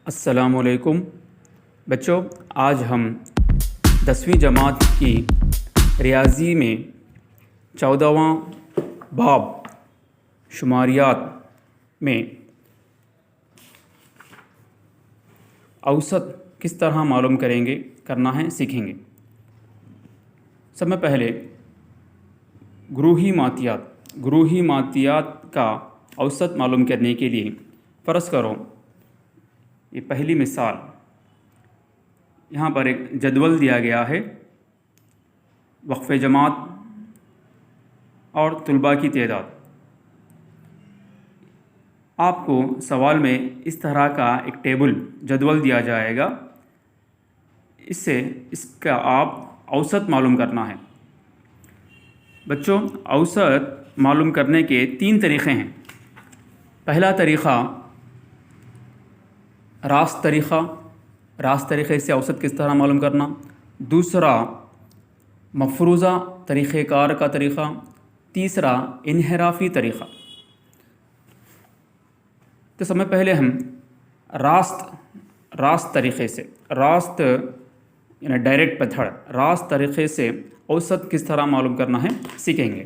अस्सलामुअलैकुम बच्चों, आज हम 10वीं जमात की रियाजी में 14वां बाब शुमारियात में औसत किस तरह मालूम करना है सीखेंगे। सबसे पहले ग्रूही मातियात का औसत मालूम करने के लिए फ़र्ज़ करो ये पहली मिसाल, यहाँ पर एक जदवल दिया गया है, वक्फ़े जमात और तुलबा की तादाद। आपको सवाल में इस तरह का एक जदवल दिया जाएगा, इससे इसका आप औसत मालूम करना है। बच्चों, औसत मालूम करने के 3 तरीक़े हैं। पहला तरीक़ा रास्त तरीक़े से औसत किस तरह मालूम करना। दूसरा मफरूज़ा तरीक़ेकार का तरीक़ा। तीसरा इन्हिराफ़ी तरीक़ा। तो सबसे पहले हम रास्त तरीक़े से, रास्त यानी डायरेक्ट मेथड, रास्त तरीक़े से औसत किस तरह मालूम करना है सीखेंगे।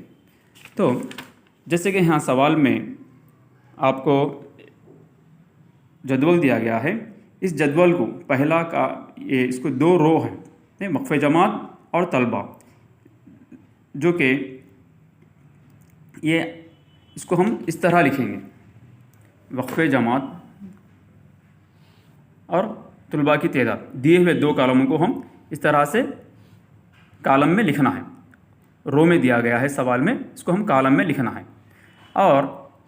तो जैसे कि यहाँ सवाल में आपको जदवल दिया गया है, इस जदवल को पहला का ये इसको 2 रो हैं, वक्फ़े जमात और तलबा, जो कि ये इसको हम इस तरह लिखेंगे, वक्फ़े जमात और तुलबा की तादाद। दिए हुए 2 कॉलमों को हम इस तरह से कॉलम में लिखना है। रो में दिया गया है सवाल में, इसको हम कॉलम में लिखना है। और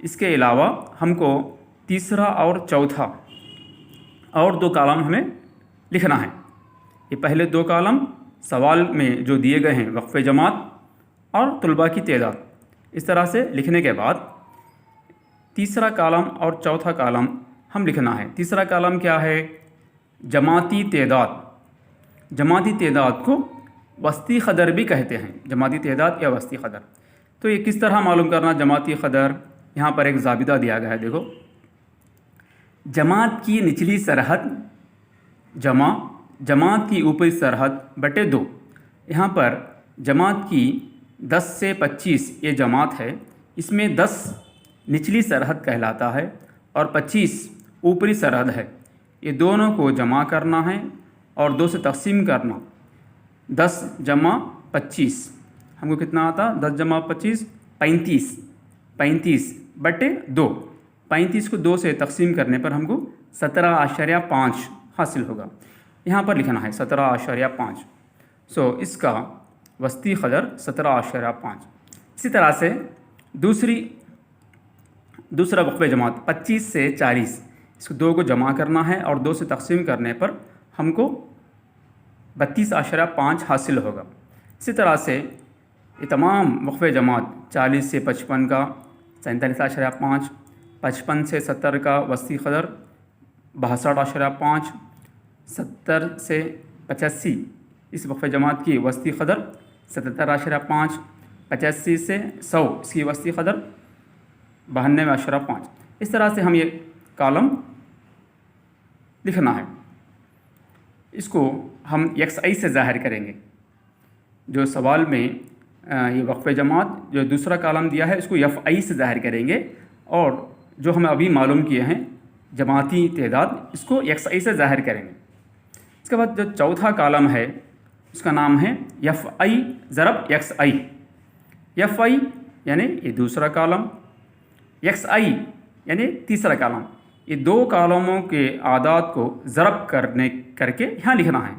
इसके अलावा हमको तीसरा और चौथा और 2 कॉलम हमें लिखना है। ये पहले 2 कॉलम सवाल में जो दिए गए हैं, वक्फ़े जमात और तुलबा की तादाद, इस तरह से लिखने के बाद तीसरा कॉलम और चौथा कॉलम हम लिखना है। तीसरा कॉलम क्या है? जमाती तादाद को वस्ती क़दर भी कहते हैं, जमाती तादाद या वस्ती क़दर। तो ये किस तरह मालूम करना जमाती क़दर? यहाँ पर एक ज़ाबिता दिया गया है, देखो। जमात की निचली सरहद जमात की ऊपरी सरहद बटे 2। यहाँ पर जमात की 10 से 25 ये जमात है, इसमें 10 निचली सरहद कहलाता है और 25 ऊपरी सरहद है। ये दोनों को जमा करना है और 2 से तकसीम करना। 10 जमा 25 हमको कितना आता? 10 जमा 25 35 बटे 2। 35 को 2 से तकसीम करने पर हमको 17.5 हासिल होगा। यहाँ पर लिखना है 17.5। सो इसका वस्ती क़दर 17.5। इसी तरह से दूसरा वक्फ़े जमात 25 से 40, इसको 2 को जमा करना है और 2 से तकसीम करने पर हमको 32.5 हासिल होगा। इसी तरह से ये तमाम वक्फ़े जमात 40 से 55 का 47.5, 55 से 70 का वस्ती क़दर 62.5, 70 से 85 इस वक्फ़े जमात की वस्ती क़दर 77.5, 85 से 100 इसकी वस्ती क़दर 92.5। इस तरह से हम ये कॉलम लिखना है। इसको हम XI से ज़ाहिर करेंगे। जो सवाल में ये वक्फ़े जमात जो दूसरा कॉलम दिया है, इसको FI से ज़ाहिर करेंगे, और जो हम अभी मालूम किए हैं जमाती तादाद, इसको XI से ज़ाहिर करेंगे। इसके बाद जो चौथा कॉलम है उसका नाम है FI ज़रब XI। FI यानी ये दूसरा कॉलम, XI यानी तीसरा कॉलम। ये 2 कॉलमों के आदाद को ज़रब करके यहाँ लिखना है,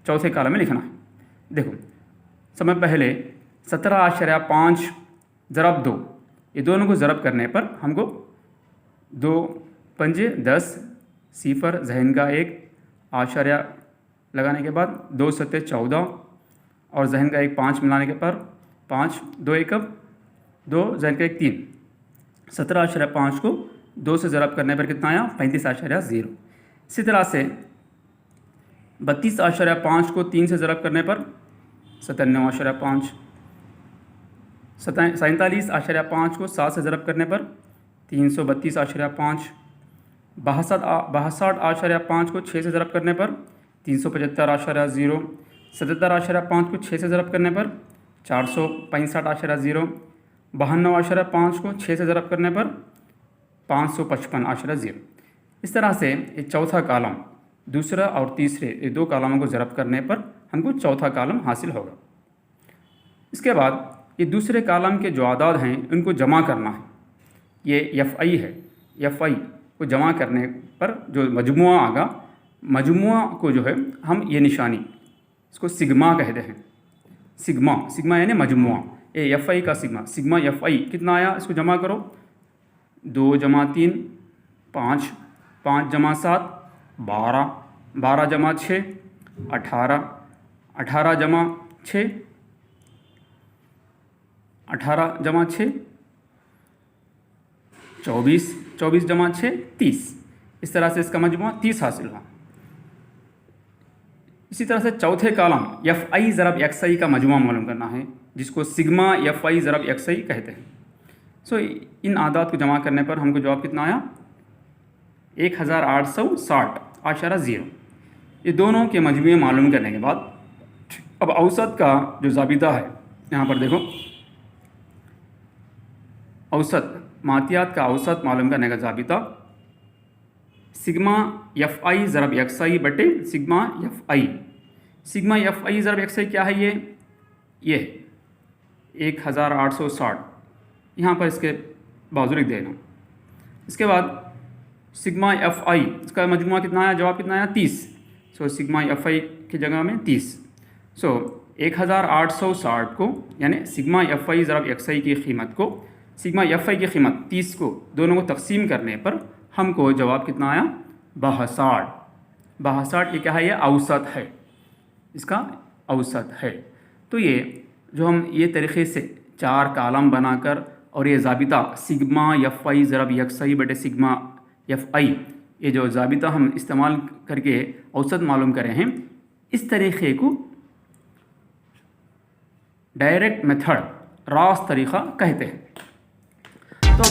चौथे कॉलम में लिखना है। देखो, समय पहले 17.5 ज़रब 2, ये दोनों को ज़रब करने पर हमको 2 पंजे 10, सिफर जहन का 1 आशार्या लगाने के बाद 2 सत्ते 14 और जहन का 1 5 मिलाने के पर 5, 2 एकम 2 जहन का 1 3। 17.5 को 2 से ज़रब करने पर कितना आया? 35.0। इसी तरह से 32.5 को 3 से ज़रब करने पर 97.5। 47.5 को 7 से ज़रब करने पर 332.5, 62.5 को 6 से ज़रब करने पर 375.0, 77.5 को 6 से ज़रब करने पर 465.0, 92.5 को 6 से ज़रब करने पर 555.0। इस तरह से ये चौथा कॉलम, दूसरा और तीसरे ये दो कॉलमों को ज़रब करने पर हमको चौथा कॉलम हासिल होगा। इसके बाद ये दूसरे कॉलम के जो आदाद हैं उनको जमा करना है। ये FI है, FI को जमा करने पर जो मजमुआ आगा, मजमुआ को जो है हम ये निशानी इसको सिग्मा कहते हैं। सिग्मा, सिग्मा यानी मजमुआ, ये FI का सिग्मा, सिग्मा FI कितना आया इसको जमा करो। 2 जमा 3 5, 5 जमा 7 12, 12 जमा 6 18, 18 जमा 6 18 जमा 6 24, 24 जमा 6 30। इस तरह से इसका मजमुआ 30 हासिल हुआ। इसी तरह से चौथे कॉलम FI ज़रब XI का मजमुआ मालूम करना है, जिसको सिग्मा FI ज़रब XI कहते हैं। सो इन आदात को जमा करने पर हमको जवाब कितना आया? 1860.0। ये दोनों के मजमुए मालूम करने के बाद अब औसत का जो ज़ाबिता है, यहाँ पर देखो, औसत मातियात का औसत मालूम करने का ज़ाबिता सिग्मा FI ज़रब XI बटे sigma FI। Sigma FI ज़रब XI क्या है? ये 1860, यहाँ पर इसके बाजू लिख देना। इसके बाद सिग्मा FI इसका मजमुआ कितना आया? जवाब कितना आया? 30। सो सिग्मा FI की जगह में 30। सो 1860 को यानी सिग्मा FI ज़रब XI की कीमत को, सिग्मा FI की कीमत 30 को दोनों को तकसीम करने पर हमको जवाब कितना आया? 62। 62 ये क्या है? ये औसत है, इसका औसत है। तो ये जो हम ये तरीक़े से 4 कॉलम बनाकर और ये ज़ाबिता सिग्मा FI ज़रब XI बटे सिग्मा FI, ये जो ज़ाबिता हम इस्तेमाल करके औसत मालूम करे हैं, इस तरीक़े को डायरेक्ट मेथड, रास्त तरीक़ा कहते हैं। तो